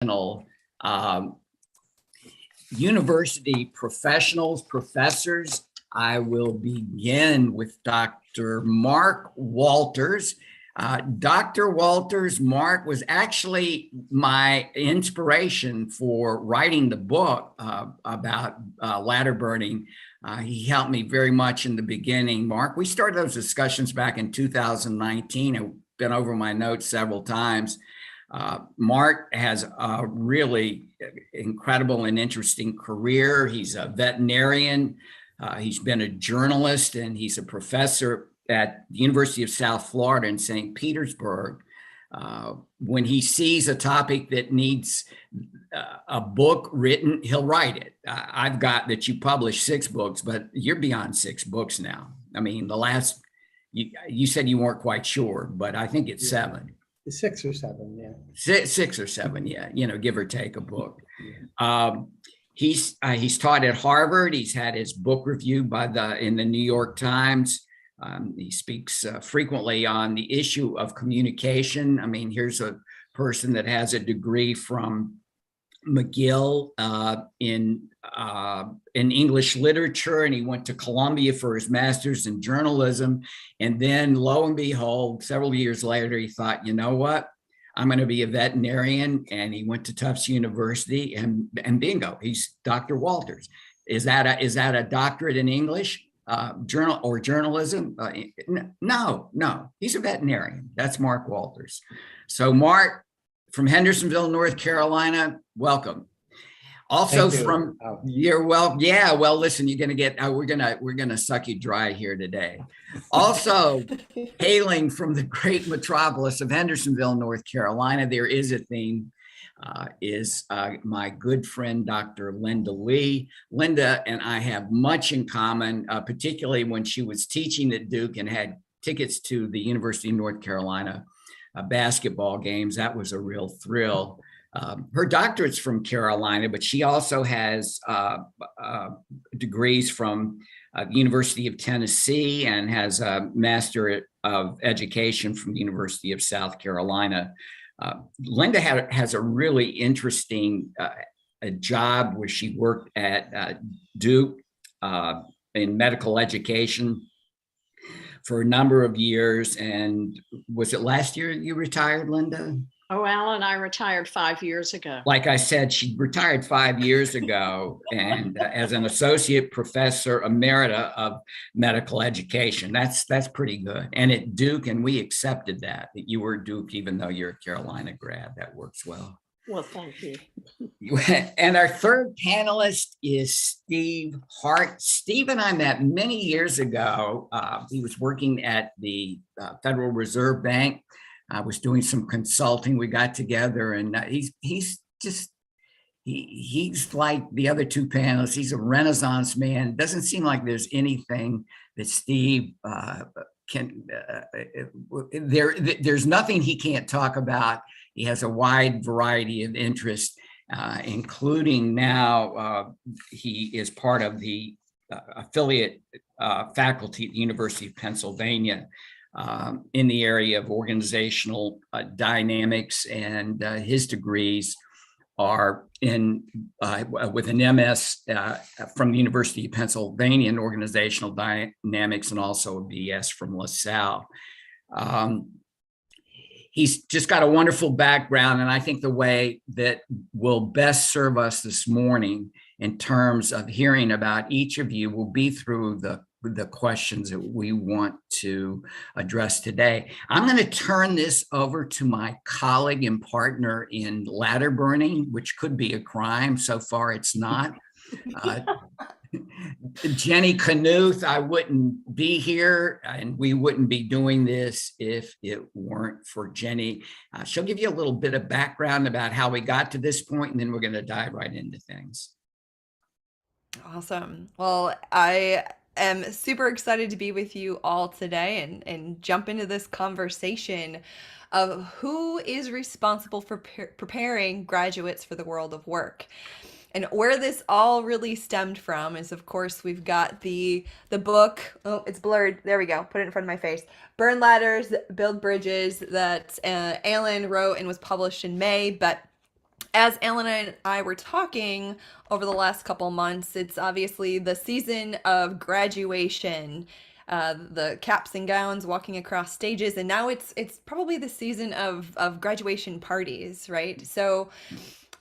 um, university professionals, professors. I will begin with Dr. Mark Walters. Dr. Walters, Mark, was actually my inspiration for writing the book about ladder burning. He helped me very much in the beginning. Mark, we started those discussions back in 2019. I've been over my notes several times. Mark has a really incredible and interesting career. He's a veterinarian. He's been a journalist, and he's a professor at the University of South Florida in St. Petersburg. When he sees a topic that needs a book written, he'll write it. I've got that you published 6 books, but you're beyond 6 books now. I mean, the last, you said you weren't quite sure, but I think it's 7. 6 or 7, yeah. 6 or 7, yeah, give or take a book. He's taught at Harvard. He's had his book reviewed in the New York Times. He speaks frequently on the issue of communication. I mean, here's a person that has a degree from McGill in English literature, and he went to Columbia for his master's in journalism. And then, lo and behold, several years later, he thought, you know what? I'm going to be a veterinarian. And he went to Tufts University, and bingo, he's Dr. Walters. Is that a doctorate in English? Journalism? No, he's a veterinarian. That's Mark Walters. So Mark, from Hendersonville, North Carolina, welcome. Also from, you're well, yeah, well, listen, you're going to get, we're going to suck you dry here today. Also hailing from the great metropolis of Hendersonville, North Carolina, there is a theme, is my good friend, Dr. Linda Lee. Linda and I have much in common, particularly when she was teaching at Duke and had tickets to the University of North Carolina basketball games. That was a real thrill. Her doctorate's from Carolina, but she also has degrees from the University of Tennessee and has a Master of Education from the University of South Carolina. Linda has a really interesting job where she worked at Duke in medical education for a number of years. And was it last year you retired, Linda? Oh, Alan, I retired 5 years ago. Like I said, she retired 5 years ago, and as an associate professor emerita of medical education. That's pretty good. And at Duke, and we accepted that you were Duke, even though you're a Carolina grad. That works well. Well, thank you. And our third panelist is Steve Hart. Steve and I met many years ago. He was working at the Federal Reserve Bank. I was doing some consulting. We got together, and he's like the other 2 panelists. He's a Renaissance man. It doesn't seem like there's anything that Steve there's nothing he can't talk about. He has a wide variety of interests, including now he is part of the affiliate faculty at the University of Pennsylvania in the area of organizational dynamics, and his degrees are in with an MS from the University of Pennsylvania in organizational dynamics, and also a BS from LaSalle. He's just got a wonderful background, and I think the way that will best serve us this morning in terms of hearing about each of you will be through the questions that we want to address today. I'm going to turn this over to my colleague and partner in ladder burning, which could be a crime. So far, it's not. Jenny Knuth. I wouldn't be here, and we wouldn't be doing this if it weren't for Jenny. She'll give you a little bit of background about how we got to this point, and then we're going to dive right into things. Awesome. Well, I am super excited to be with you all today and jump into this conversation of who is responsible for preparing graduates for the world of work. And where this all really stemmed from is, of course, we've got the book. Oh, it's blurred. There we go. Put it in front of my face. Burn Ladders, Build Bridges, that Alan wrote and was published in May. But as Alan and I were talking over the last couple months, it's obviously the season of graduation, the caps and gowns walking across stages, and now it's probably the season of graduation parties, right? So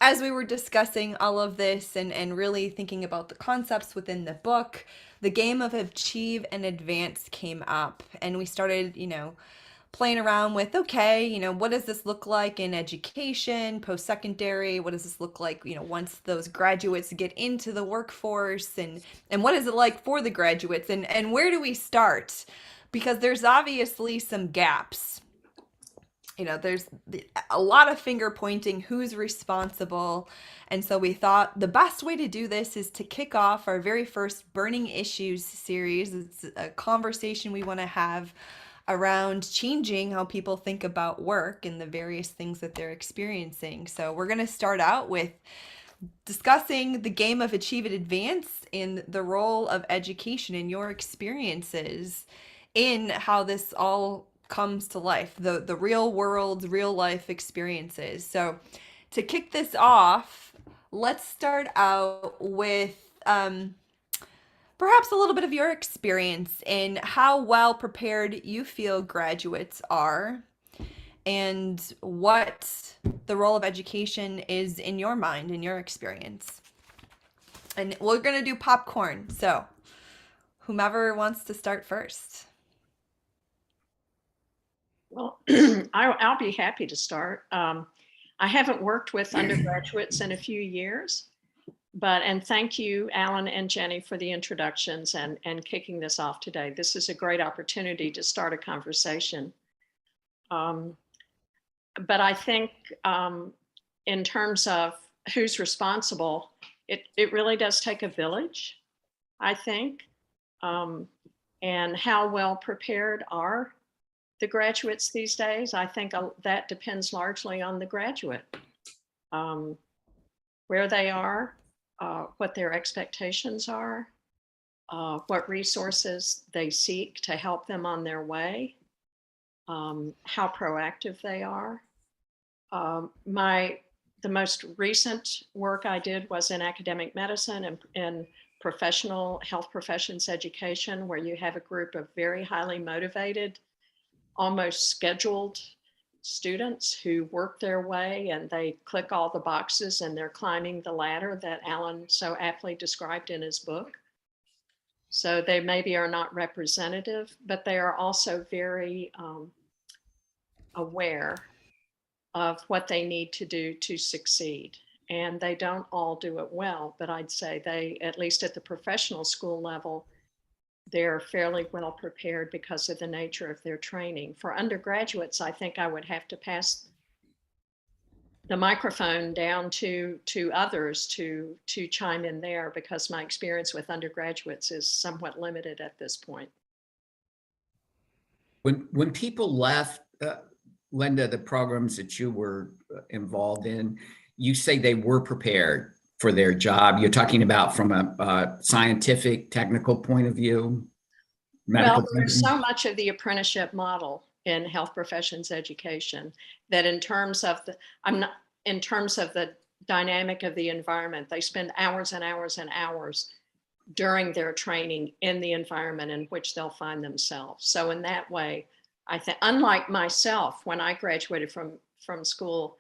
as we were discussing all of this and really thinking about the concepts within the book, the game of achieve and advance came up, and we started, playing around with, okay, what does this look like in education, post-secondary? What does this look like, once those graduates get into the workforce, and what is it like for the graduates, and where do we start? Because there's obviously some gaps. There's a lot of finger pointing, who's responsible. And so we thought the best way to do this is to kick off our very first Burning Issues series. It's a conversation we want to have around changing how people think about work and the various things that they're experiencing. So we're going to start out with discussing the game of achieve and advance and the role of education in your experiences in how this all comes to life, the real world, real life experiences. So to kick this off, let's start out with perhaps a little bit of your experience in how well prepared you feel graduates are and what the role of education is in your mind, in your experience. And we're going to do popcorn. So whomever wants to start first. Well, I'll be happy to start. I haven't worked with undergraduates in a few years, and thank you, Alan and Jenny, for the introductions and kicking this off today. This is a great opportunity to start a conversation. But I think in terms of who's responsible, it really does take a village, I think. And how well prepared are the graduates these days? I think that depends largely on the graduate, where they are, what their expectations are, what resources they seek to help them on their way, how proactive they are. The most recent work I did was in academic medicine and in professional health professions education, where you have a group of very highly motivated, almost scheduled students who work their way and they click all the boxes and they're climbing the ladder that Alan so aptly described in his book. So they maybe are not representative, but they are also very aware of what they need to do to succeed. And they don't all do it well, but I'd say they, at least at the professional school level, they're fairly well prepared because of the nature of their training. For undergraduates, I think I would have to pass the microphone down to others to chime in there, because my experience with undergraduates is somewhat limited at this point. When people left, Linda, the programs that you were involved in, you say they were prepared for their job. You're talking about from a scientific, technical point of view? Well, there's so much of the apprenticeship model in health professions education that in terms of the dynamic of the environment, they spend hours and hours and hours during their training in the environment in which they'll find themselves. So in that way, I think, unlike myself, when I graduated from school,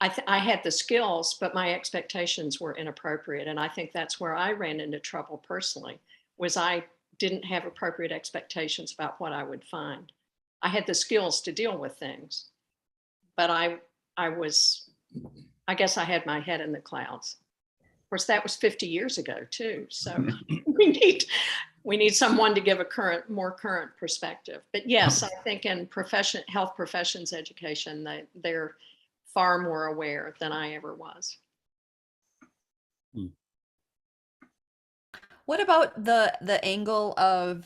I had the skills, but my expectations were inappropriate. And I think that's where I ran into trouble personally, was I didn't have appropriate expectations about what I would find. I had the skills to deal with things, but I guess I had my head in the clouds. Of course, that was 50 years ago too. So we need someone to give a more current perspective. But yes, I think in health professions education, they're far more aware than I ever was. What about the angle of,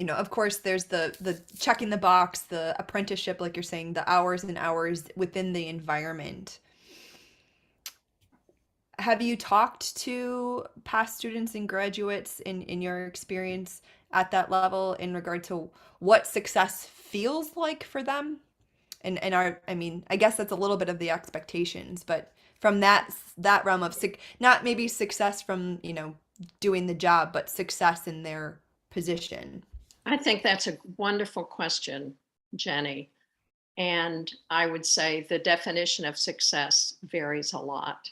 of course, there's the checking the box, the apprenticeship, like you're saying, the hours and hours within the environment. Have you talked to past students and graduates in your experience at that level in regard to what success feels like for them? I guess that's a little bit of the expectations, but from that realm of not maybe success from, you know, doing the job, but success in their position? I think that's a wonderful question, Jenny. And I would say the definition of success varies a lot,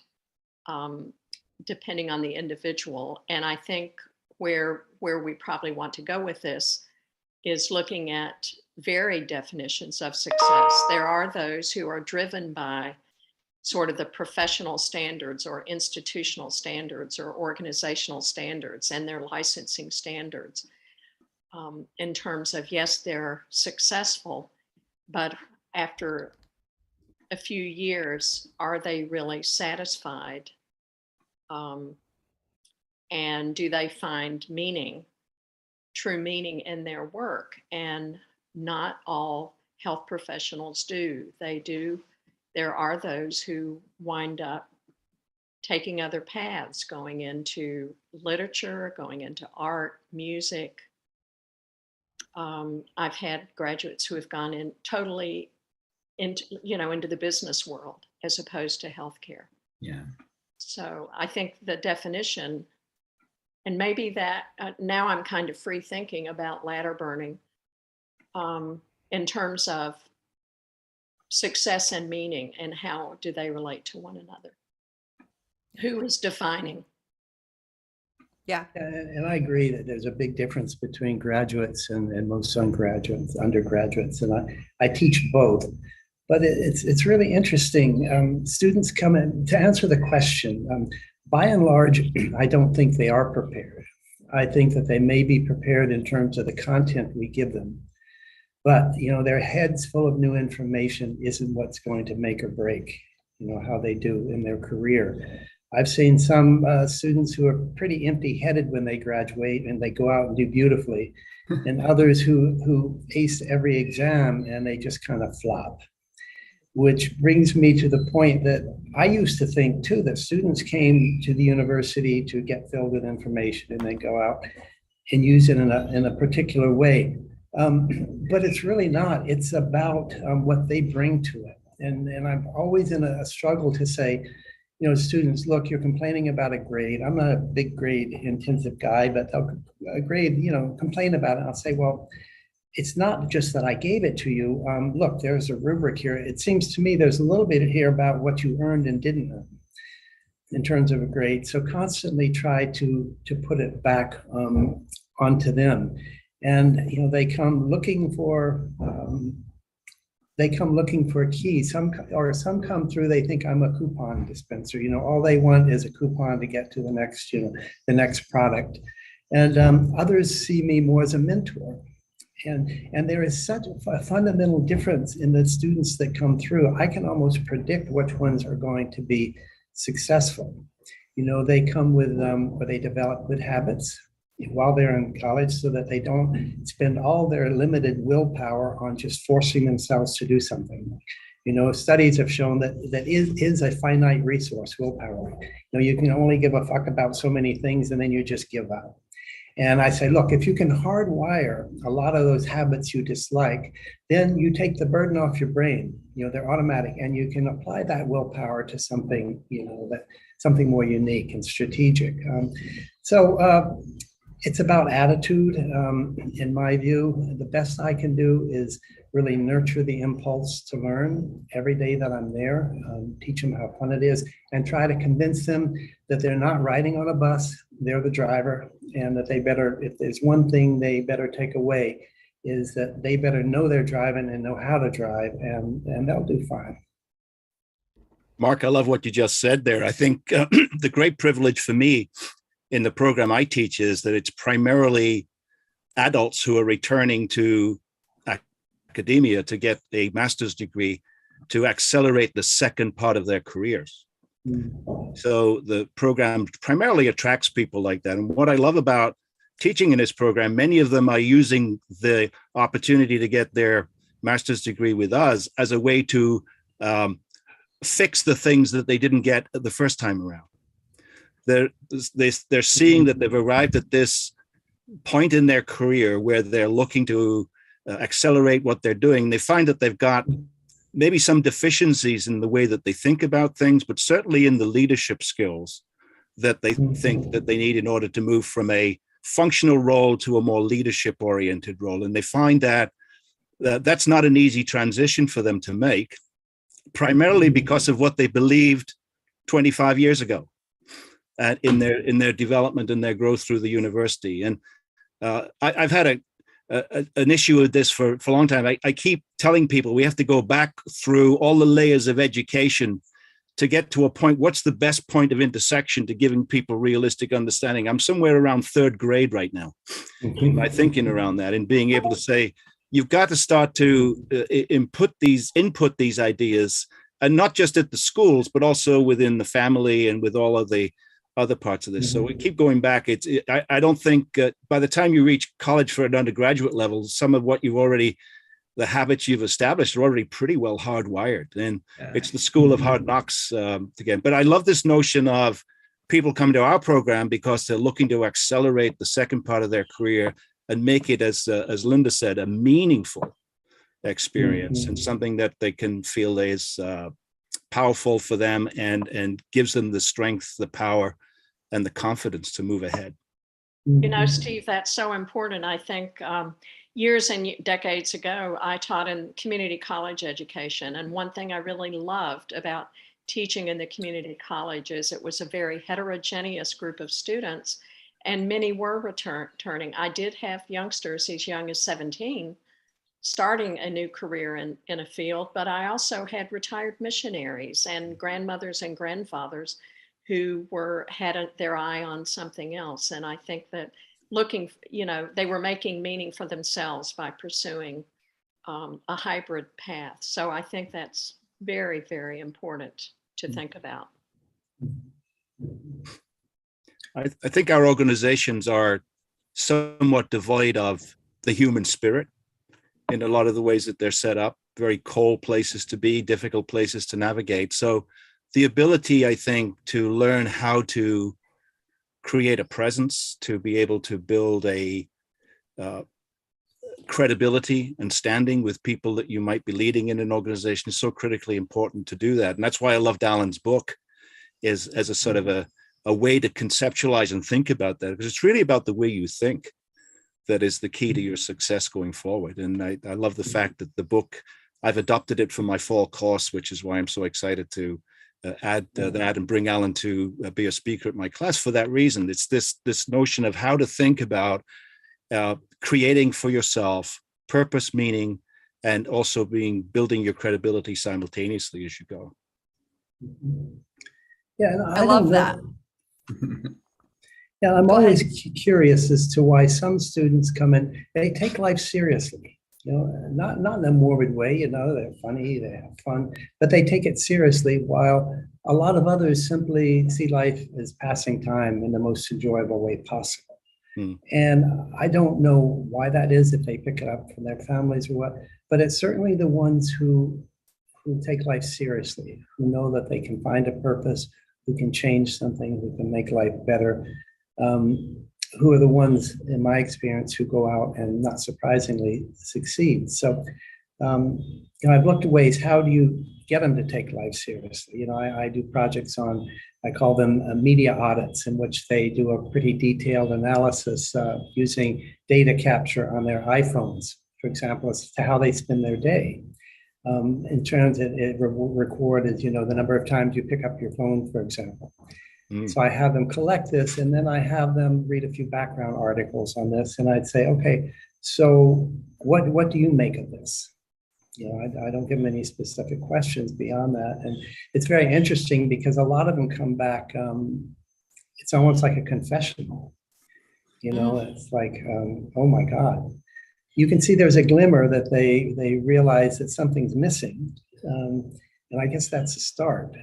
um, depending on the individual. And I think where we probably want to go with this is looking at varied definitions of success. There are those who are driven by sort of the professional standards or institutional standards or organizational standards and their licensing standards, in terms of, yes, they're successful, but after a few years, are they really satisfied? And do they find meaning, true meaning in their work? And not all health professionals do. They do. There are those who wind up taking other paths, going into literature, going into art, music. I've had graduates who have gone in totally into the business world as opposed to healthcare. Yeah. So I think the definition, and maybe that now I'm kind of free thinking about ladder burning, in terms of success and meaning, and how do they relate to one another? Who is defining? Yeah. And I agree that there's a big difference between graduates and most undergraduates, and I teach both. But it's really interesting. Students come in to answer the question. By and large, I don't think they are prepared. I think that they may be prepared in terms of the content we give them. But, their heads full of new information isn't what's going to make or break, how they do in their career. I've seen some students who are pretty empty-headed when they graduate and they go out and do beautifully, and others who ace every exam and they just kind of flop. Which brings me to the point that I used to think too, that students came to the university to get filled with information and then go out and use it in a particular way. But it's really not. It's about what they bring to it. And I'm always in a struggle to say, students, look, you're complaining about a grade. I'm not a big grade intensive guy, but a grade, complain about it. I'll say, well, it's not just that I gave it to you. Look, there's a rubric here. It seems to me there's a little bit here about what you earned and didn't earn in terms of a grade. So constantly try to put it back onto them. And, they come looking for a key. Some come through, they think I'm a coupon dispenser. All they want is a coupon to get to the next product. And others see me more as a mentor. And there is such a fundamental difference in the students that come through. I can almost predict which ones are going to be successful. They come with, or they develop good habits while they're in college so that they don't spend all their limited willpower on just forcing themselves to do something. Studies have shown that is a finite resource, willpower. You can only give a fuck about so many things and then you just give up. And I say, look, if you can hardwire a lot of those habits you dislike, then you take the burden off your brain. They're automatic, and you can apply that willpower to something, something more unique and strategic. So it's about attitude, in my view. The best I can do is really nurture the impulse to learn every day that I'm there, teach them how fun it is, and try to convince them that they're not riding on a bus, they're the driver, and that they better, if there's one thing they better take away, is that they better know they're driving and know how to drive, and they'll do fine. Mark, I love what you just said there. I think the great privilege for me in the program I teach is that it's primarily adults who are returning to academia to get a master's degree to accelerate the second part of their careers. So the program primarily attracts people like that. And what I love about teaching in this program, many of them are using the opportunity to get their master's degree with us as a way to fix the things that they didn't get the first time around. They're seeing that they've arrived at this point in their career where they're looking to accelerate what they're doing. They find that they've got maybe some deficiencies in the way that they think about things, but certainly in the leadership skills that they think that they need in order to move from a functional role to a more leadership oriented role. And they find that that's not an easy transition for them to make, primarily because of what they believed 25 years ago in their development and their growth through the university. And I've had an issue with this for a long time. I keep telling people we have to go back through all the layers of education to get to a point. What's the best point of intersection to giving people realistic understanding? I'm somewhere around third grade right now in my thinking around that, and being able to say, you've got to start to input these ideas, and not just at the schools, but also within the family and with all of the other parts of this. So we keep going back. I don't think by the time you reach college for an undergraduate level, some of what the habits you've established are already pretty well hardwired. And it's the school of hard knocks again. But I love this notion of people coming to our program because they're looking to accelerate the second part of their career and make it, as Linda said, a meaningful experience and something that they can feel is powerful for them and gives them the strength, the power, and the confidence to move ahead. You know, Steve, that's so important. I think years and decades ago, I taught in community college education. And one thing I really loved about teaching in the community college is it was a very heterogeneous group of students, and many were returning. I did have youngsters as young as 17 starting a new career in a field, but I also had retired missionaries and grandmothers and grandfathers who had their eye on something else. And I think that they were making meaning for themselves by pursuing a hybrid path. So I think that's very, very important to think about. I think our organizations are somewhat devoid of the human spirit in a lot of the ways that they're set up, very cold places to be, difficult places to navigate. So the ability, I think, to learn how to create a presence, to be able to build a credibility and standing with people that you might be leading in an organization is so critically important to do that. And that's why I loved Alan's book as a sort of a way to conceptualize and think about that, because it's really about the way you think that is the key to your success going forward. And I love the fact that the book, I've adopted it for my fall course, which is why I'm so excited to add that and bring Alan to be a speaker at my class for that reason. It's this notion of how to think about creating for yourself purpose, meaning, and also building your credibility simultaneously as you go. Yeah, I love that. Yeah, I'm Go always ahead. curious as to why some students come in, they take life seriously, not in a morbid way, they're funny, they have fun, but they take it seriously, while a lot of others simply see life as passing time in the most enjoyable way possible. And I don't know why that is, if they pick it up from their families or what, but it's certainly the ones who take life seriously, who know that they can find a purpose, who can change something, who can make life better, who are the ones, in my experience, who go out and, not surprisingly, succeed. So, I've looked at ways, how do you get them to take life seriously? I do projects I call them media audits, in which they do a pretty detailed analysis using data capture on their iPhones, for example, as to how they spend their day. In terms of it recorded, the number of times you pick up your phone, for example. So I have them collect this, and then I have them read a few background articles on this, and I'd say, okay, so what do you make of this? I don't give them any specific questions beyond that. And it's very interesting because a lot of them come back, it's almost like a confessional. It's like, oh my God. You can see there's a glimmer that they realize that something's missing. And I guess that's a start.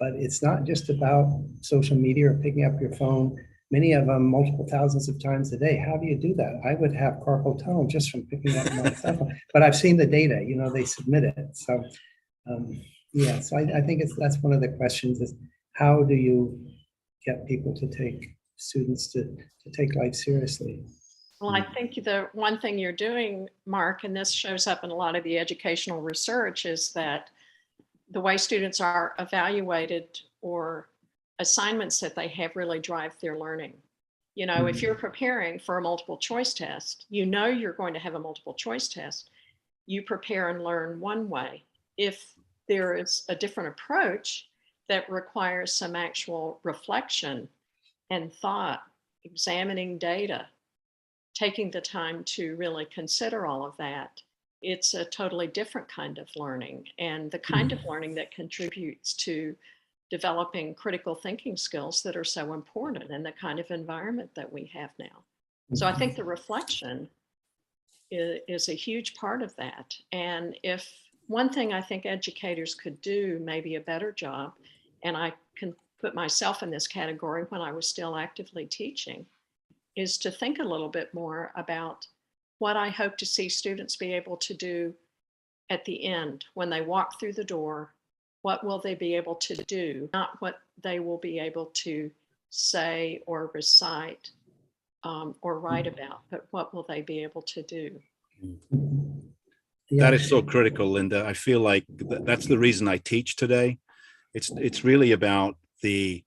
But it's not just about social media or picking up your phone. Many of them multiple thousands of times a day. How do you do that? I would have carpal tunnel just from picking up my cell phone. But I've seen the data, they submit it. So so I think that's one of the questions is, how do you get people to students to take life seriously? Well, I think the one thing you're doing, Mark, and this shows up in a lot of the educational research, is that the way students are evaluated or assignments that they have really drive their learning. You know, if you're preparing for a multiple choice test, you know you're going to have a multiple choice test. You prepare and learn one way. If there is a different approach that requires some actual reflection and thought, examining data, taking the time to really consider all of that, it's a totally different kind of learning, and the kind of learning that contributes to developing critical thinking skills that are so important in the kind of environment that we have now. So I think the reflection is a huge part of that. And if one thing I think educators could do maybe a better job, and I can put myself in this category when I was still actively teaching, is to think a little bit more about what I hope to see students be able to do at the end when they walk through the door. What will they be able to do? Not what they will be able to say or recite or write about, but what will they be able to do? That is so critical, Linda. I feel like that's the reason I teach today. It's really about the,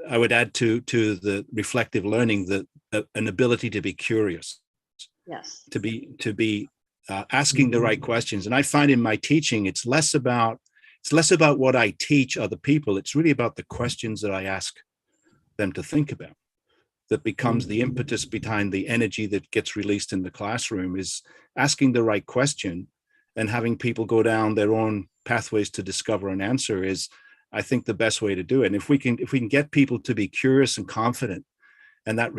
I would add to the reflective learning, an ability to be curious. Yes. To be asking the right questions. And I find in my teaching, it's less about what I teach other people. It's really about the questions that I ask them to think about. That becomes the impetus behind the energy that gets released in the classroom, is asking the right question and having people go down their own pathways to discover an answer is, I think, the best way to do it. And if we can get people to be curious and confident, and that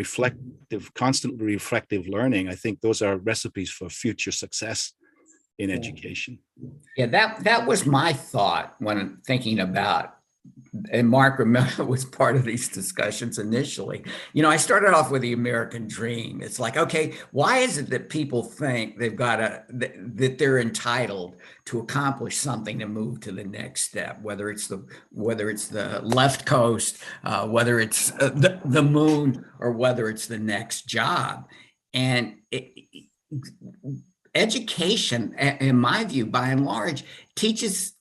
constantly reflective learning, I think those are recipes for future success in education. Yeah, that was my thought when thinking about, and Mark, remember, was part of these discussions initially. You know, I started off with the American dream. It's like, okay, why is it that people think they've got that they're entitled to accomplish something to move to the next step, whether it's the left coast, whether it's the moon, or whether it's the next job. And education, in my view, by and large, teaches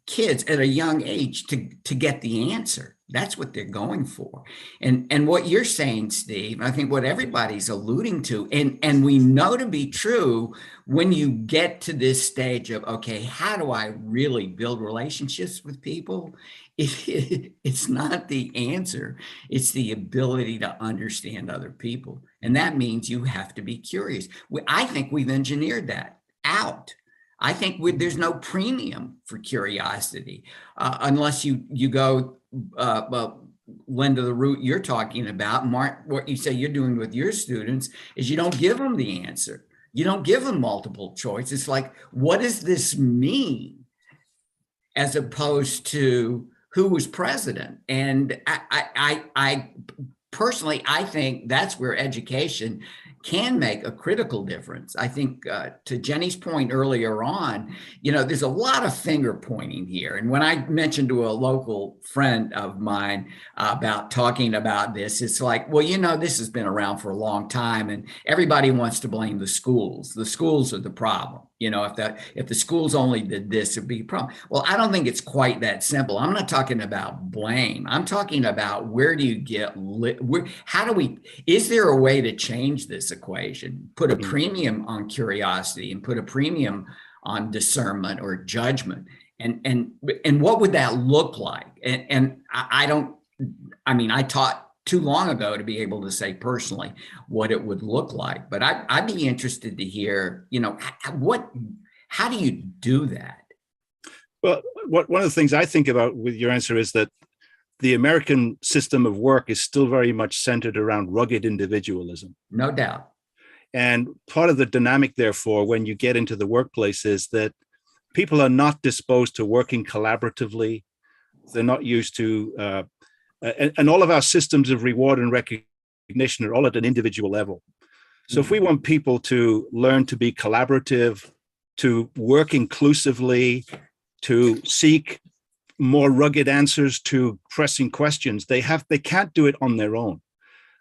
kids at a young age to get the answer. That's what they're going for. And what you're saying, Steve, I think what everybody's alluding to, and we know to be true, when you get to this stage of, okay, how do I really build relationships with people? It's not the answer. It's the ability to understand other people. And that means you have to be curious. I think we've engineered that out. I think there's no premium for curiosity unless you go, Linda, the route you're talking about. Mark, what you say you're doing with your students is you don't give them the answer. You don't give them multiple choice. It's like, what does this mean? As opposed to who was president. And I personally, I think that's where education can make a critical difference. I think to Jenny's point earlier on, you know, there's a lot of finger pointing here. And when I mentioned to a local friend of mine about talking about this, it's like, well, you know, this has been around for a long time and everybody wants to blame the schools. The schools are the problem. You know, if the schools only did this, it'd be a problem. Well, I don't think it's quite that simple. I'm not talking about blame. I'm talking about where do you get, is there a way to change this equation, put a premium on curiosity and put a premium on discernment or judgment? And what would that look like? And I taught too long ago to be able to say personally what it would look like, but I'd be interested to hear, you know, how do you do that? Well, one of the things I think about with your answer is that the American system of work is still very much centered around rugged individualism. No doubt. And part of the dynamic, therefore, when you get into the workplace is that people are not disposed to working collaboratively. They're not used to, and all of our systems of reward and recognition are all at an individual level. So if we want people to learn to be collaborative, to work inclusively, to seek more rugged answers to pressing questions, they can't do it on their own.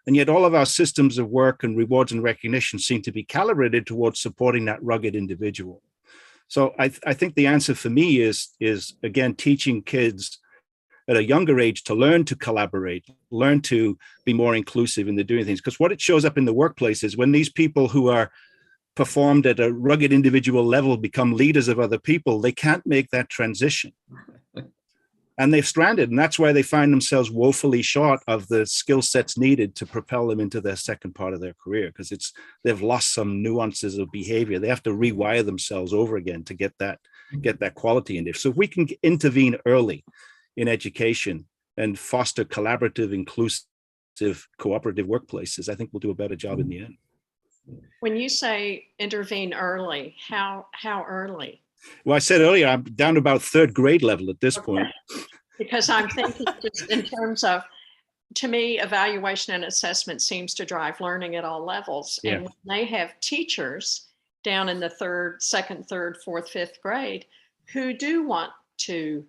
And yet all of our systems of work and rewards and recognition seem to be calibrated towards supporting that rugged individual. So I think the answer for me is again, teaching kids at a younger age to learn to collaborate, learn to be more inclusive in the doing things. Because what it shows up in the workplace is when these people who are performed at a rugged individual level become leaders of other people, they can't make that transition. And they've stranded. And that's why they find themselves woefully short of the skill sets needed to propel them into their second part of their career, because they've lost some nuances of behavior. They have to rewire themselves over again to get that quality in there. So if we can intervene early in education and foster collaborative, inclusive, cooperative workplaces, I think we'll do a better job in the end. When you say intervene early, how early? Well, I said earlier, I'm down to about third grade level at this point. Because I'm thinking just in terms of, to me, evaluation and assessment seems to drive learning at all levels. Yeah. And when they have teachers down in the second, third, fourth, fifth grade who do want to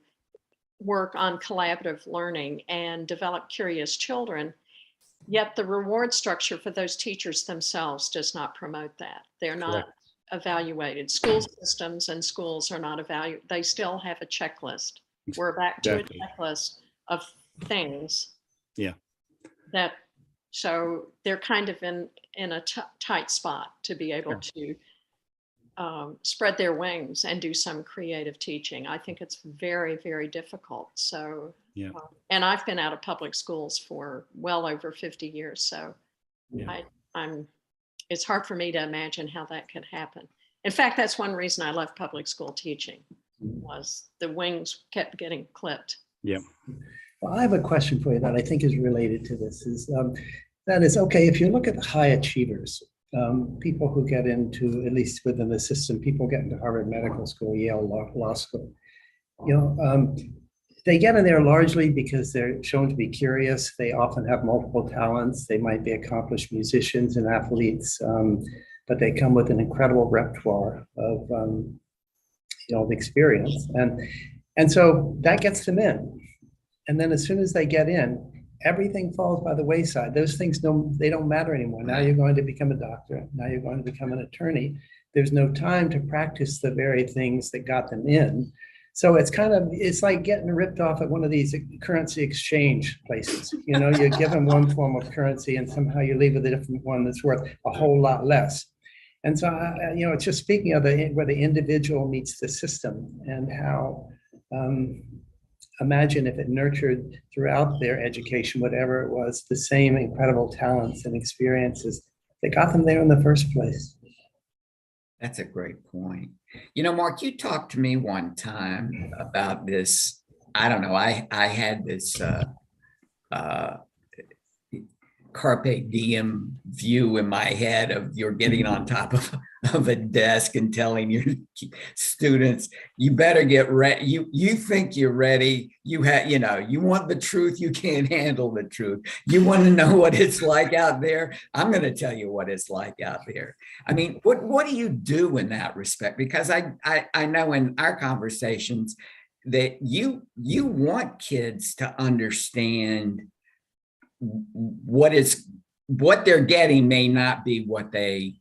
work on collaborative learning and develop curious children, yet the reward structure for those teachers themselves does not promote that. They're not evaluated. School systems and schools are not evaluated. They still have a checklist. We're back to a checklist of things. Yeah. So they're kind of in a tight spot to be able to spread their wings and do some creative teaching. I think it's very, very difficult. So, and I've been out of public schools for well over 50 years. So it's hard for me to imagine how that could happen. In fact, that's one reason I left public school teaching, was the wings kept getting clipped. Yeah. Well, I have a question for you that I think is related to this. That is, okay, if you look at the high achievers, people who get into, at least within the system, people get into Harvard Medical School, Yale Law School, they get in there largely because they're shown to be curious. They often have multiple talents. They might be accomplished musicians and athletes, but they come with an incredible repertoire of experience. And so that gets them in. And then as soon as they get in, everything falls by the wayside. Those things don't matter anymore. Now you're going to become a doctor. Now you're going to become an attorney. There's no time to practice the very things that got them in. So it's like getting ripped off at one of these currency exchange places. You give them one form of currency and somehow you leave with a different one that's worth a whole lot less. And so, it's just speaking of where the individual meets the system, and how, imagine if it nurtured throughout their education, whatever it was, the same incredible talents and experiences that got them there in the first place. That's a great point. Mark, you talked to me one time about this. I don't know. I had this carpe diem view in my head of you're getting on top of a desk and telling your students, you better get ready. You think you're ready. You want the truth. You can't handle the truth. You want to know what it's like out there. I'm going to tell you what it's like out there. I mean, what do you do in that respect? Because I know in our conversations that you want kids to understand what they're getting may not be what they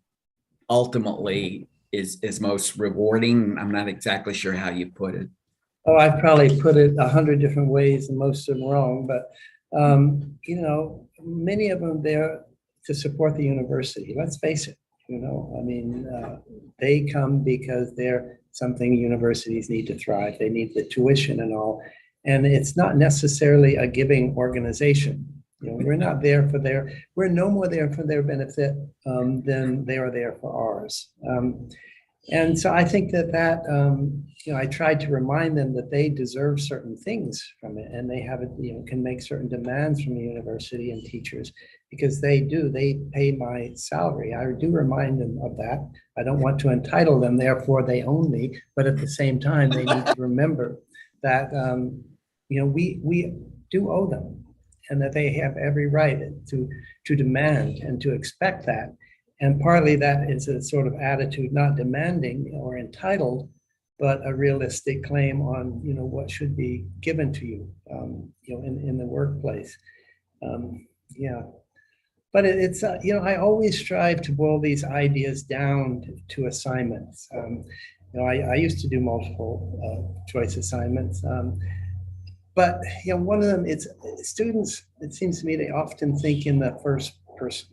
ultimately is most rewarding. I'm not exactly sure how you put it. Oh, I've probably put it 100 different ways and most of them wrong, but many of them there to support the university. Let's face it, they come because they're something universities need to thrive. They need the tuition and all, and it's not necessarily a giving organization. We're not there we're no more there for their benefit than they are there for ours. And so I think that I tried to remind them that they deserve certain things from it, and they have can make certain demands from the university and teachers, because they pay my salary. I do remind them of that. I don't want to entitle them, therefore they own me, but at the same time, they need to remember that, we do owe them, and that they have every right to demand and to expect that. And partly that is a sort of attitude, not demanding or entitled, but a realistic claim on, what should be given to you, in the workplace. But it's, I always strive to boil these ideas down to assignments. I used to do multiple choice assignments. But one of them, it's students, it seems to me they often think in the first person.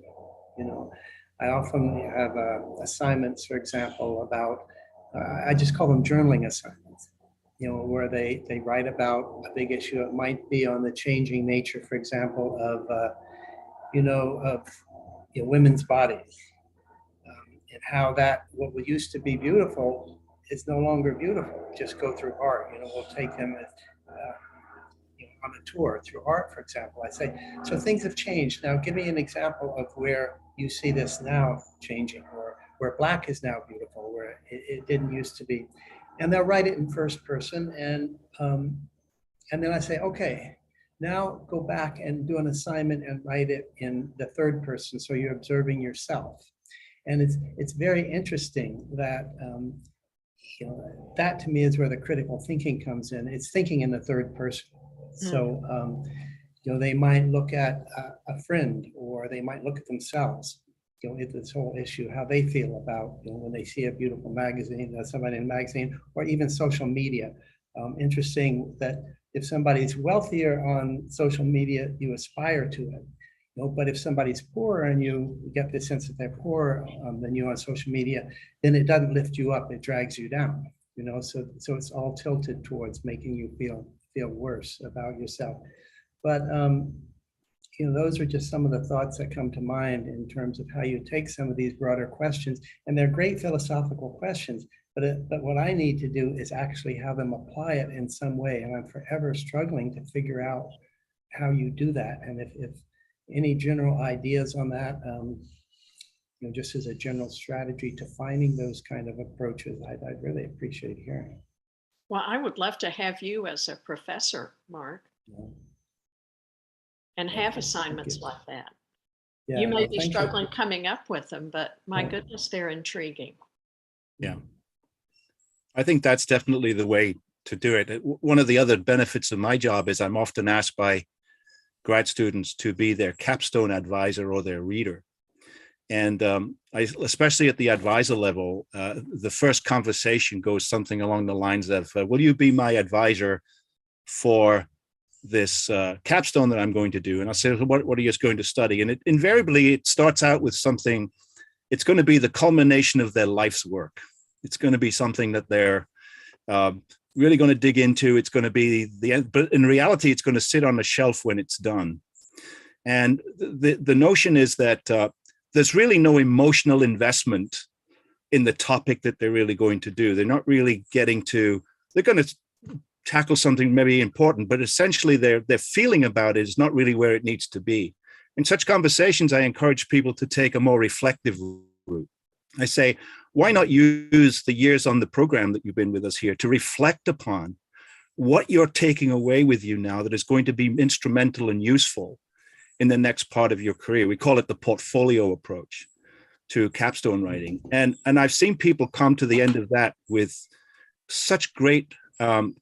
I often have assignments, for example, about, I just call them journaling assignments, where they write about a big issue. It might be on the changing nature, for example, of women's bodies, and how that what used to be beautiful is no longer beautiful. Just go through art. We'll take them as, on a tour through art, for example. I say, so things have changed. Now, give me an example of where you see this now changing, or where black is now beautiful, where it didn't used to be. And they'll write it in first person, and then I say, okay, now go back and do an assignment and write it in the third person, so you're observing yourself. And it's very interesting that that to me is where the critical thinking comes in. It's thinking in the third person. So they might look at a friend, or they might look at themselves. It's this whole issue, how they feel about when they see a beautiful magazine, somebody in a magazine, or even social media. Interesting that if somebody's wealthier on social media, you aspire to it. But if somebody's poor and you get the sense that they're poorer than you on social media, then it doesn't lift you up; it drags you down. So it's all tilted towards making you feel worse about yourself. But those are just some of the thoughts that come to mind in terms of how you take some of these broader questions, and they're great philosophical questions. But what I need to do is actually have them apply it in some way, and I'm forever struggling to figure out how you do that. And if any general ideas on that, just as a general strategy to finding those kind of approaches, I'd really appreciate hearing. Well, I would love to have you as a professor, Mark, and have assignments like that. Yeah, You may be thank struggling coming up with them, but my goodness, they're intriguing. Yeah. I think that's definitely the way to do it. One of the other benefits of my job is I'm often asked by grad students to be their capstone advisor or their reader. And especially at the advisor level, the first conversation goes something along the lines of, will you be my advisor for this capstone that I'm going to do? And I say, what are you going to study? And invariably, it starts out with something, it's going to be the culmination of their life's work. It's going to be something that they're really going to dig into. It's going to be the end, but in reality, it's going to sit on a shelf when it's done. And the notion is that there's really no emotional investment in the topic that they're really going to do. They're not really getting to, they're going to tackle something maybe important, but essentially their feeling about it is not really where it needs to be. In such conversations, I encourage people to take a more reflective route. I say, why not use the years on the program that you've been with us here to reflect upon what you're taking away with you now that is going to be instrumental and useful in the next part of your career. We call it the portfolio approach to capstone writing. And I've seen people come to the end of that with such great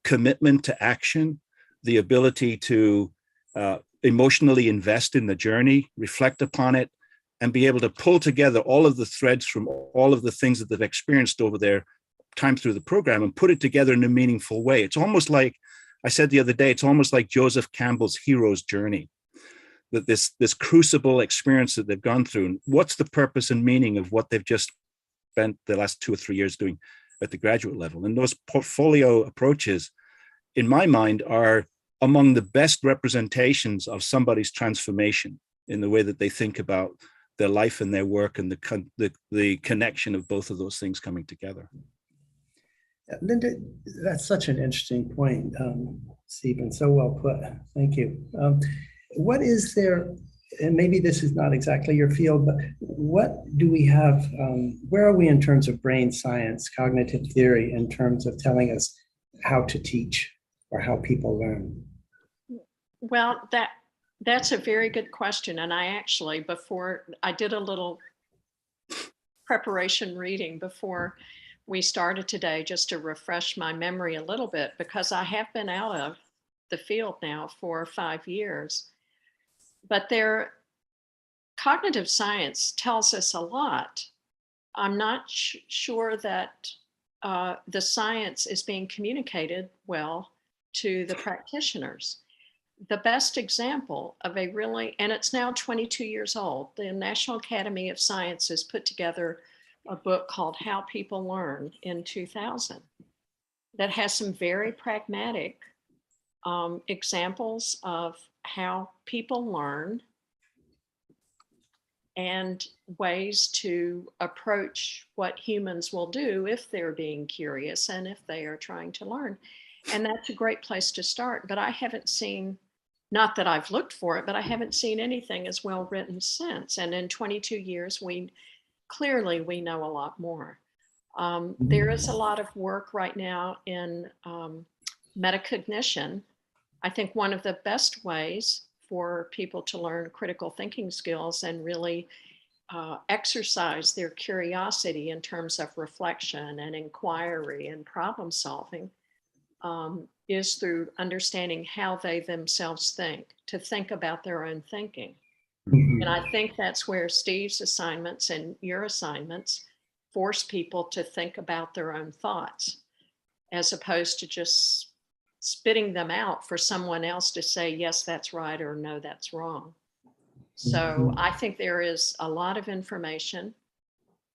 commitment to action, the ability to emotionally invest in the journey, reflect upon it, and be able to pull together all of the threads from all of the things that they've experienced over their time through the program and put it together in a meaningful way. It's almost like, I said the other day, it's almost like Joseph Campbell's hero's journey, that this crucible experience that they've gone through, and what's the purpose and meaning of what they've just spent the last 2 or 3 years doing at the graduate level. And those portfolio approaches, in my mind, are among the best representations of somebody's transformation in the way that they think about their life and their work, and the connection of both of those things coming together. Linda, that's such an interesting point, Stephen, so well put. Thank you. What is there, and maybe this is not exactly your field, but what do we have, where are we in terms of brain science, cognitive theory, in terms of telling us how to teach or how people learn? Well, that's a very good question. And I actually, before I did a little preparation reading before we started today, just to refresh my memory a little bit, because I have been out of the field now for 5 years. But cognitive science tells us a lot. I'm not sure that the science is being communicated well to the practitioners. The best example of a really, and it's now 22 years old, the National Academy of Sciences put together a book called How People Learn in 2000 that has some very pragmatic examples of how people learn and ways to approach what humans will do if they're being curious and if they are trying to learn. And that's a great place to start. But I haven't seen, not that I've looked for it, but I haven't seen anything as well written since. And in 22 years, we know a lot more. There is a lot of work right now in metacognition. I think one of the best ways for people to learn critical thinking skills and really exercise their curiosity in terms of reflection and inquiry and problem solving is through understanding how they themselves think, to think about their own thinking. And I think that's where Steve's assignments and your assignments force people to think about their own thoughts, as opposed to just spitting them out for someone else to say, yes, that's right, or no, that's wrong. So I think there is a lot of information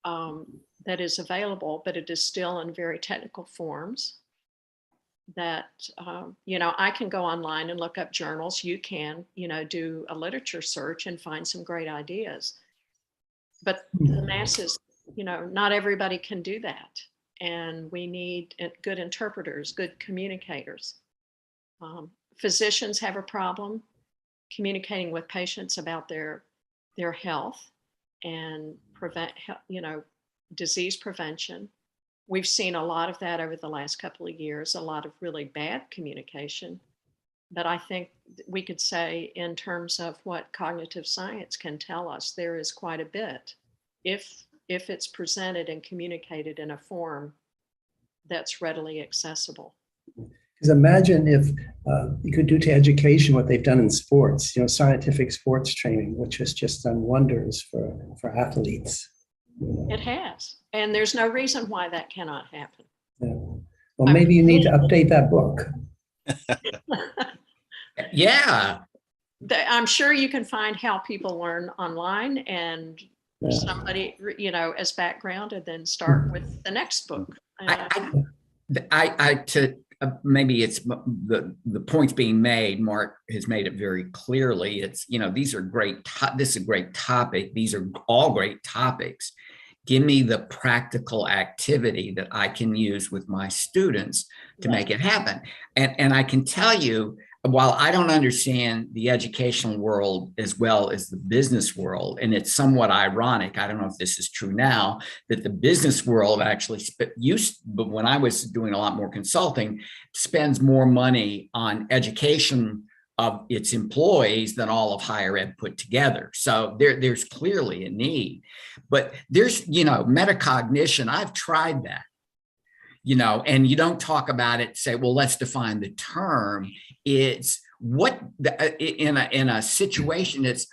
that is available, but it is still in very technical forms that, I can go online and look up journals. You can, do a literature search and find some great ideas. But the masses, not everybody can do that. And we need good interpreters, good communicators. Physicians have a problem communicating with patients about their health and disease prevention. We've seen a lot of that over the last couple of years, a lot of really bad communication. But I think we could say, in terms of what cognitive science can tell us, there is quite a bit if it's presented and communicated in a form that's readily accessible. Because imagine if you could do to education what they've done in sports, scientific sports training, which has just done wonders for athletes. It has. And there's no reason why that cannot happen. Yeah. Well, maybe you need to update that book. Yeah. I'm sure you can find How People Learn online and somebody, as background, and then start with the next book. Maybe it's the points being made. Mark has made it very clearly. It's, these are great. This is a great topic. These are all great topics. Give me the practical activity that I can use with my students to make it happen. And I can tell you, while I don't understand the educational world as well as the business world, and it's somewhat ironic, I don't know if this is true now, that the business world actually but when I was doing a lot more consulting, spends more money on education of its employees than all of higher ed put together. So there's clearly a need. But there's, metacognition, I've tried that. And you don't talk about it, say, well, let's define the term. It's in a situation, it's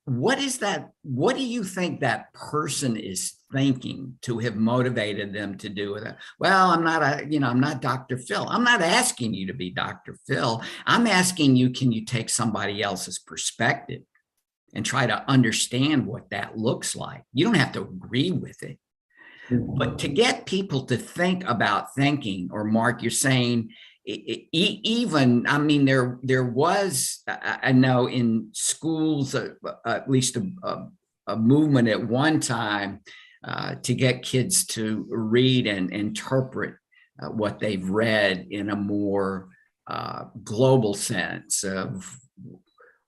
what is that? What do you think that person is thinking to have motivated them to do it? Well, I'm not Dr. Phil. I'm not asking you to be Dr. Phil. I'm asking you, can you take somebody else's perspective and try to understand what that looks like? You don't have to agree with it. But to get people to think about thinking, or Mark, you're saying, there was, I know in schools, at least a movement at one time to get kids to read and interpret what they've read in a more global sense of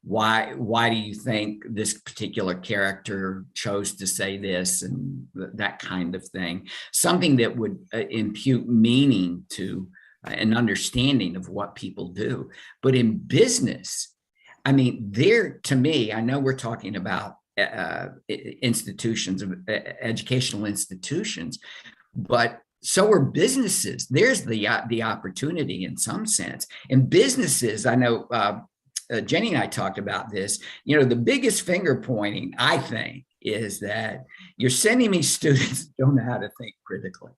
why do you think this particular character chose to say this, and that kind of thing. Something that would impute meaning to an understanding of what people do. But in business, to me, I know we're talking about institutions, educational institutions, but so are businesses. There's the opportunity in some sense. In businesses, I know Jenny and I talked about this, the biggest finger pointing, I think, is that you're sending me students who don't know how to think critically.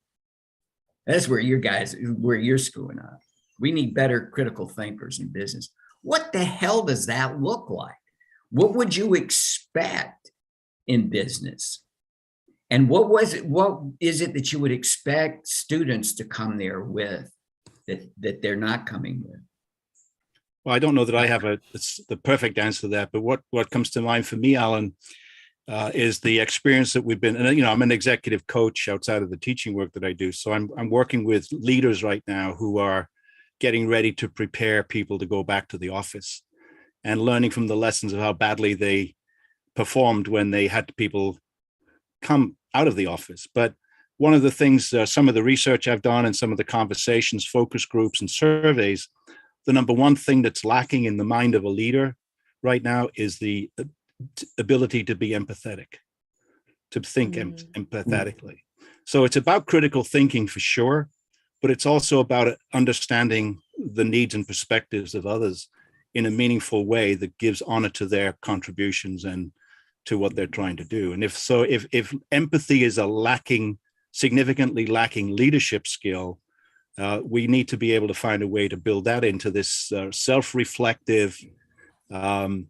That's where you're screwing up. We need better critical thinkers in business. What the hell does that look like? What would you expect in business? And what is it that you would expect students to come there with that they're not coming with? Well, I don't know that I have the perfect answer to that, but what comes to mind for me, Alan, is the experience that we've been, and I'm an executive coach outside of the teaching work that I do. So I'm working with leaders right now who are getting ready to prepare people to go back to the office and learning from the lessons of how badly they performed when they had people come out of the office. But one of the things, some of the research I've done and some of the conversations, focus groups and surveys, the number one thing that's lacking in the mind of a leader right now is the ability to be empathetic, to think empathetically. So it's about critical thinking for sure, but it's also about understanding the needs and perspectives of others in a meaningful way that gives honor to their contributions and to what they're trying to do. And if empathy is significantly lacking leadership skill, we need to be able to find a way to build that into this self-reflective and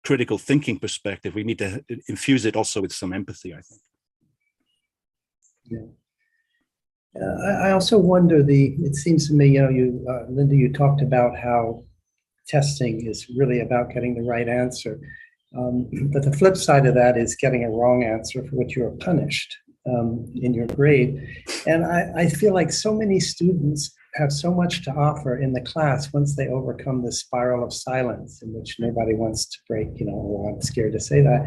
critical thinking perspective. We need to infuse it also with some empathy, I think. Yeah. I also wonder, it seems to me, Linda, you talked about how testing is really about getting the right answer. But the flip side of that is getting a wrong answer for which you are punished in your grade. And I feel like so many students have so much to offer in the class once they overcome the spiral of silence in which nobody wants to break, or I'm scared to say that,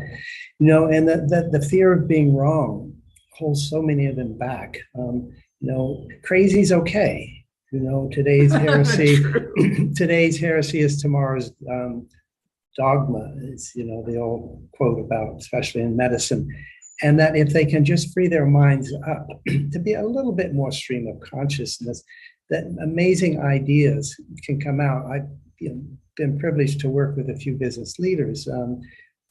and the fear of being wrong holds so many of them back. Crazy's okay. Today's heresy is tomorrow's dogma, is the old quote about, especially in medicine. And that if they can just free their minds up to be a little bit more stream of consciousness, that amazing ideas can come out. I've been privileged to work with a few business leaders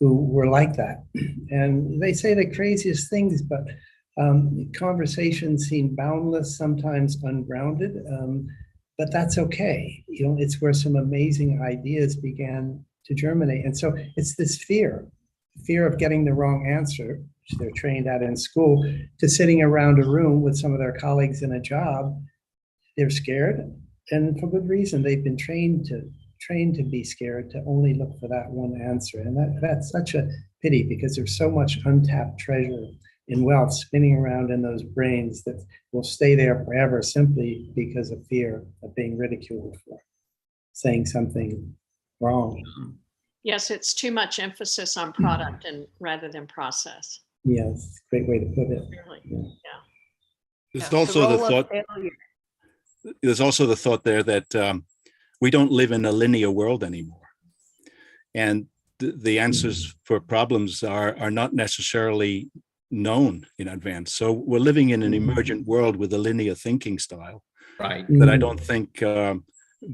who were like that. And they say the craziest things, but conversations seem boundless, sometimes ungrounded, but that's okay. It's where some amazing ideas began to germinate. And so it's this fear of getting the wrong answer, which they're trained at in school, to sitting around a room with some of their colleagues in a job. They're scared, and for good reason. They've been trained to be scared, to only look for that one answer. And that's such a pity, because there's so much untapped treasure in wealth spinning around in those brains that will stay there forever simply because of fear of being ridiculed for saying something wrong. Yes, it's too much emphasis on product and rather than process. Yes, great way to put it. Really, Yeah. There's also the thought there that we don't live in a linear world anymore, and the answers for problems are not necessarily known in advance. So we're living in an emergent world with a linear thinking style, right, that I don't think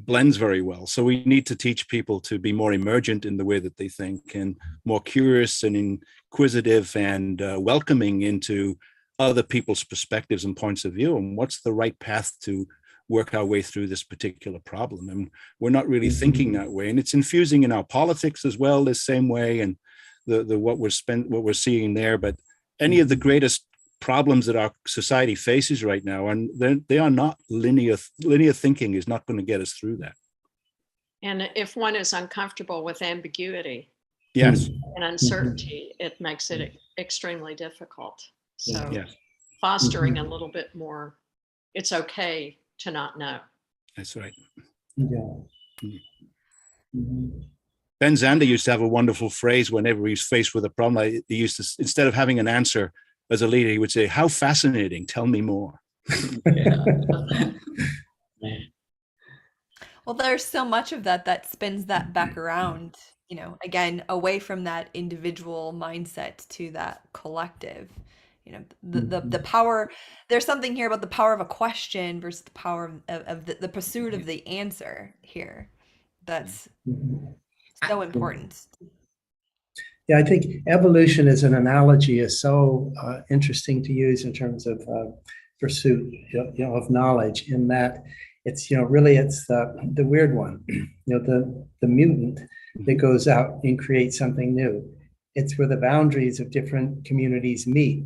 blends very well. So we need to teach people to be more emergent in the way that they think, and more curious and inquisitive and welcoming into other people's perspectives and points of view, and what's the right path to work our way through this particular problem. And we're not really thinking that way, and it's infusing in our politics as well the same way, and what we're seeing there. But any of the greatest problems that our society faces right now, and they are not linear. Linear thinking is not going to get us through that. And if one is uncomfortable with ambiguity, yes, and uncertainty, it makes it extremely difficult. So yes, fostering a little bit more, it's okay to not know. that's right. Yeah. Ben Zander used to have a wonderful phrase whenever he was faced with a problem. He used to, instead of having an answer as a leader, he would say, "How fascinating, tell me more." Well, there's so much of that spins that back around, again, away from that individual mindset to that collective. The power, there's something here about the power of a question versus the power of the pursuit of the answer here. That's so important. Yeah, I think evolution as an analogy is so interesting to use in terms of pursuit, of knowledge, in that it's, really it's the weird one, the mutant that goes out and creates something new. It's where the boundaries of different communities meet,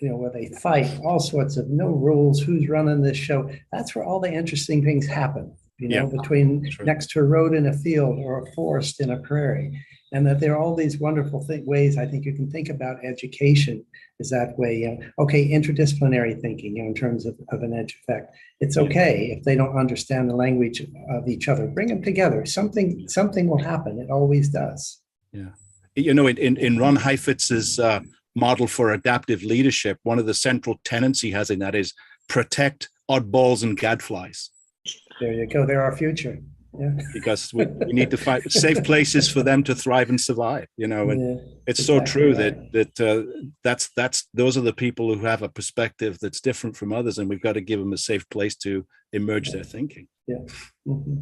where they fight, all sorts of no rules, who's running this show. That's where all the interesting things happen, between next to a road in a field or a forest in a prairie. And that there are all these wonderful ways I think you can think about education is that way. Okay, interdisciplinary thinking, in terms of an edge effect. It's okay if they don't understand the language of each other. Bring them together. Something will happen. It always does. Yeah. In Ron Heifetz's model for adaptive leadership, one of the central tenets he has in that is protect oddballs and gadflies. There you go. They're our future. Yeah. Because we need to find safe places for them to thrive and survive, and it's so true that those are the people who have a perspective that's different from others, and we've got to give them a safe place to emerge their thinking. Yeah. Mm-hmm.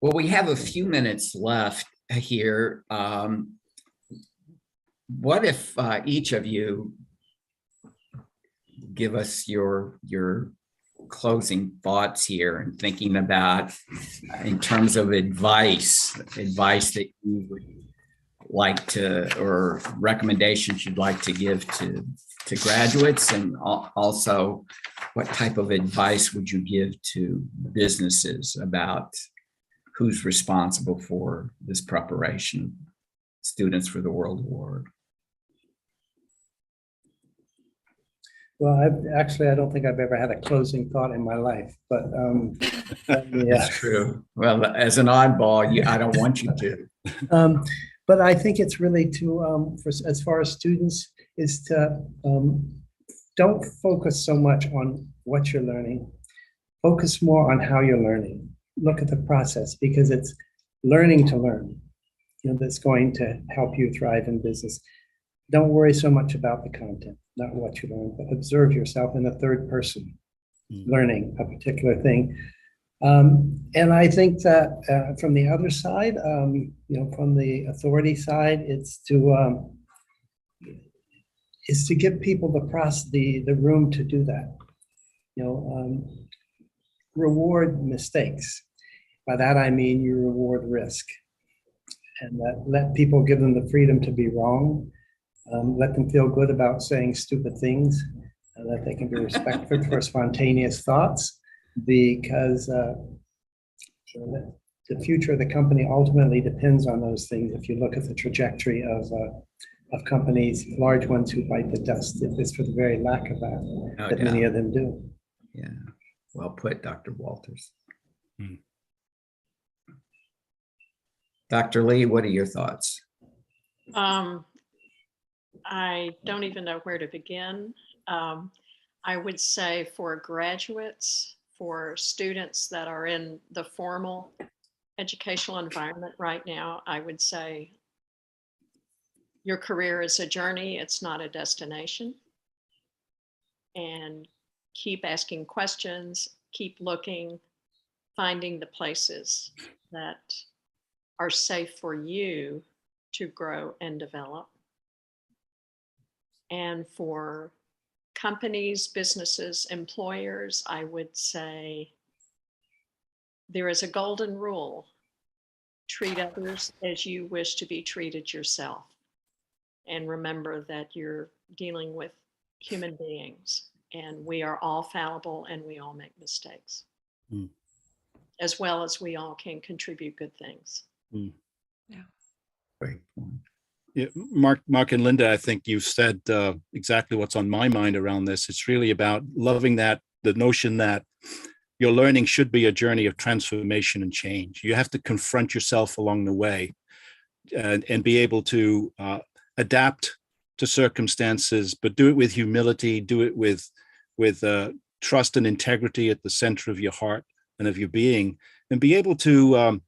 Well, we have a few minutes left here. What if each of you give us your closing thoughts here, and thinking about in terms of advice that you would like to, or recommendations you'd like to give to graduates, and also what type of advice would you give to businesses about who's responsible for this preparation, students for the world award? Well, I don't think I've ever had a closing thought in my life, but yeah. That's true. Well, as an oddball, I don't want you to. But I think it's really as far as students, is to don't focus so much on what you're learning. Focus more on how you're learning. Look at the process, because it's learning to learn, that's going to help you thrive in business. Don't worry so much about the content, not what you learn, but observe yourself in the third person, learning a particular thing. And I think that from the other side, from the authority side, it's to give people the room to do that. Reward mistakes. By that I mean you reward risk, and let people, give them the freedom to be wrong. Let them feel good about saying stupid things, and that they can be respected for spontaneous thoughts, because the future of the company ultimately depends on those things. If you look at the trajectory of companies, large ones who bite the dust, it's for the very lack of that many of them do. Yeah, well put, Dr. Walters. Dr. Lee, what are your thoughts? I don't even know where to begin. I would say for graduates, for students that are in the formal educational environment right now, I would say your career is a journey, it's not a destination. And keep asking questions, keep looking, finding the places that are safe for you to grow and develop. And for companies, businesses, employers, I would say there is a golden rule: treat others as you wish to be treated yourself. And remember that you're dealing with human beings, and we are all fallible and we all make mistakes, as well as we all can contribute good things. Yeah. Great point. Yeah, Mark and Linda, I think you've said exactly what's on my mind around this. It's really about loving the notion that your learning should be a journey of transformation and change. You have to confront yourself along the way, and be able to adapt to circumstances, but do it with humility, do it with trust and integrity at the center of your heart and of your being, and be able to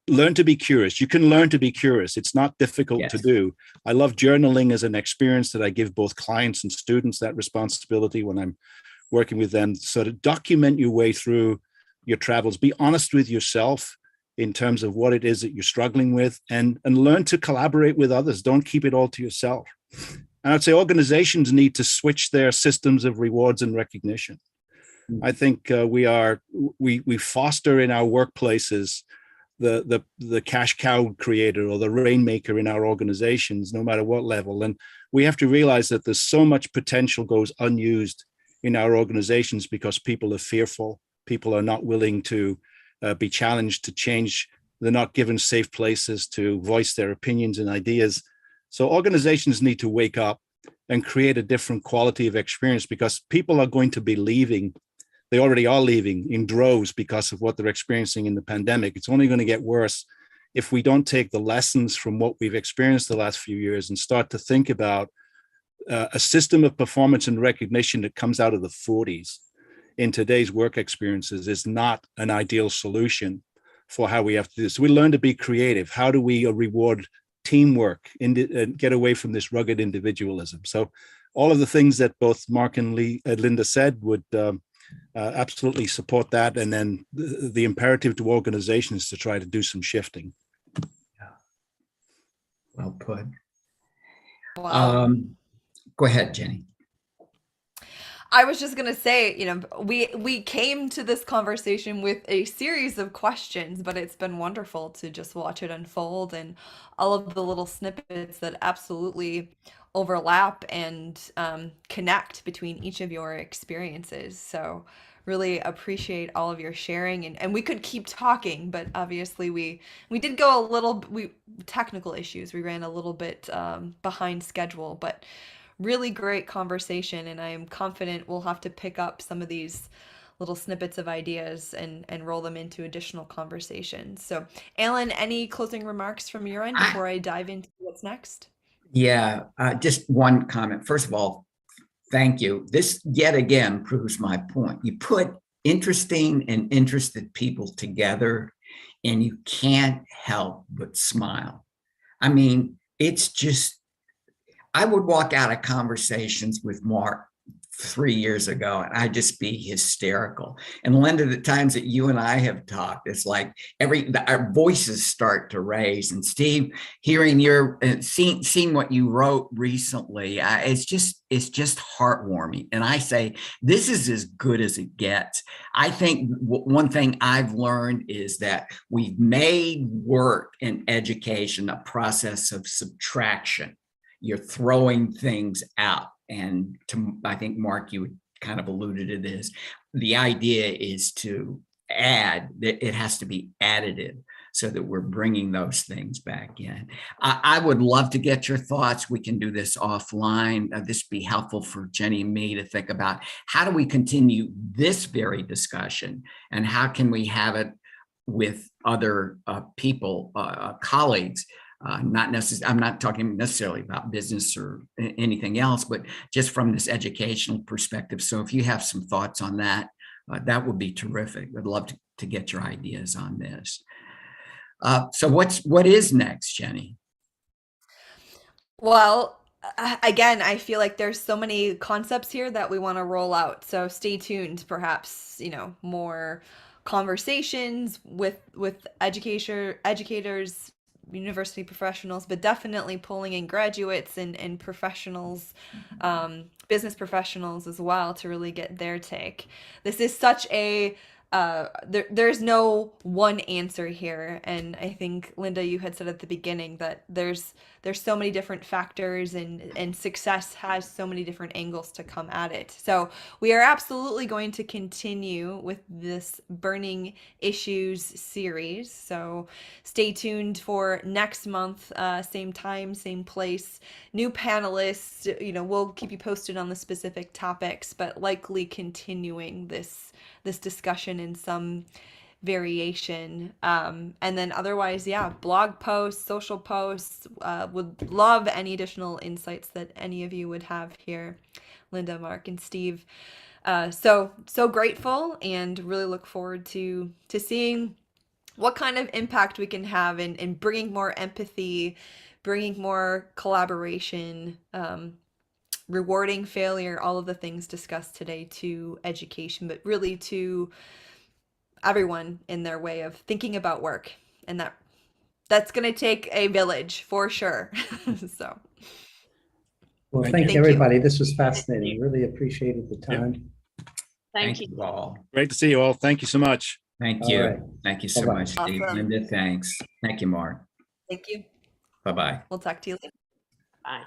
learn to be curious. You can learn to be curious. It's not difficult to do. I love journaling as an experience that I give both clients and students that responsibility when I'm working with them. So to document your way through your travels, be honest with yourself in terms of what it is that you're struggling with, and learn to collaborate with others. Don't keep it all to yourself. And I'd say organizations need to switch their systems of rewards and recognition. I think we foster in our workplaces the cash cow creator or the rainmaker in our organizations, no matter what level. And we have to realize that there's so much potential goes unused in our organizations because people are fearful. People are not willing to be challenged to change. They're not given safe places to voice their opinions and ideas. So organizations need to wake up and create a different quality of experience, because people are going to be leaving. They already are leaving in droves because of what they're experiencing in the pandemic. It's only going to get worse if we don't take the lessons from what we've experienced the last few years and start to think about a system of performance and recognition that comes out of the 40s in today's work experiences is not an ideal solution for how we have to do this. So we learn to be creative. How do we reward teamwork and get away from this rugged individualism? So all of the things that both Mark and Linda said would absolutely support that. And then the imperative to organizations to try to do some shifting. Yeah. Well put. Wow. Go ahead, Jenny. I was just gonna say, we came to this conversation with a series of questions, but it's been wonderful to just watch it unfold and all of the little snippets that absolutely overlap and connect between each of your experiences. So really appreciate all of your sharing, and we could keep talking, but obviously we did go technical issues. We ran a little bit behind schedule, but really great conversation, and I am confident we'll have to pick up some of these little snippets of ideas and roll them into additional conversations. So, Alan, any closing remarks from your end before I dive into what's next? Yeah, just one comment. First of all, thank you. This yet again proves my point. You put interesting and interested people together, and you can't help but smile. I mean, it's just, I would walk out of conversations with Mark 3 years ago and I'd just be hysterical. And Linda, the times that you and I have talked, it's like our voices start to raise. And Steve, hearing your seeing what you wrote recently, it's just heartwarming. And I say this is as good as it gets. I think one thing I've learned is that we've made work and education a process of subtraction. You're throwing things out. And I think, Mark, you kind of alluded to this. The idea is to add, that it has to be additive so that we're bringing those things back in. I would love to get your thoughts. We can do this offline. This would be helpful for Jenny and me to think about how do we continue this very discussion and how can we have it with other people, colleagues. Not necessarily, I'm not talking necessarily about business or anything else, but just from this educational perspective. So if you have some thoughts on that, that would be terrific. I'd love to get your ideas on this. So what is next, Jenny? Well, again, I feel like there's so many concepts here that we want to roll out. So stay tuned, perhaps, more conversations with educators, university professionals, but definitely pulling in graduates and professionals, business professionals as well, to really get their take. This is such a there's no one answer here, and I think, Linda, you had said at the beginning that there's so many different factors, and success has so many different angles to come at it. So we are absolutely going to continue with this Burning Issues series. So stay tuned for next month, same time, same place, new panelists. We'll keep you posted on the specific topics, but likely continuing this discussion in some variation. And then otherwise, yeah, blog posts, social posts. Would love any additional insights that any of you would have here, Linda, Mark, and Steve. So grateful, and really look forward to seeing what kind of impact we can have in bringing more empathy, bringing more collaboration, rewarding failure, all of the things discussed today to education, but really to everyone in their way of thinking about work. And that's going to take a village for sure. So Well, Thank thank you. you, everybody. This was fascinating. Really appreciated the time. Thank you. all. Great to see you all. Thank you so much. Thank All you. right. Thank you so Bye-bye. much, Steve. Awesome. Linda, thanks. Thank you, Mark. Thank you. Bye-bye. We'll talk to you later. Bye.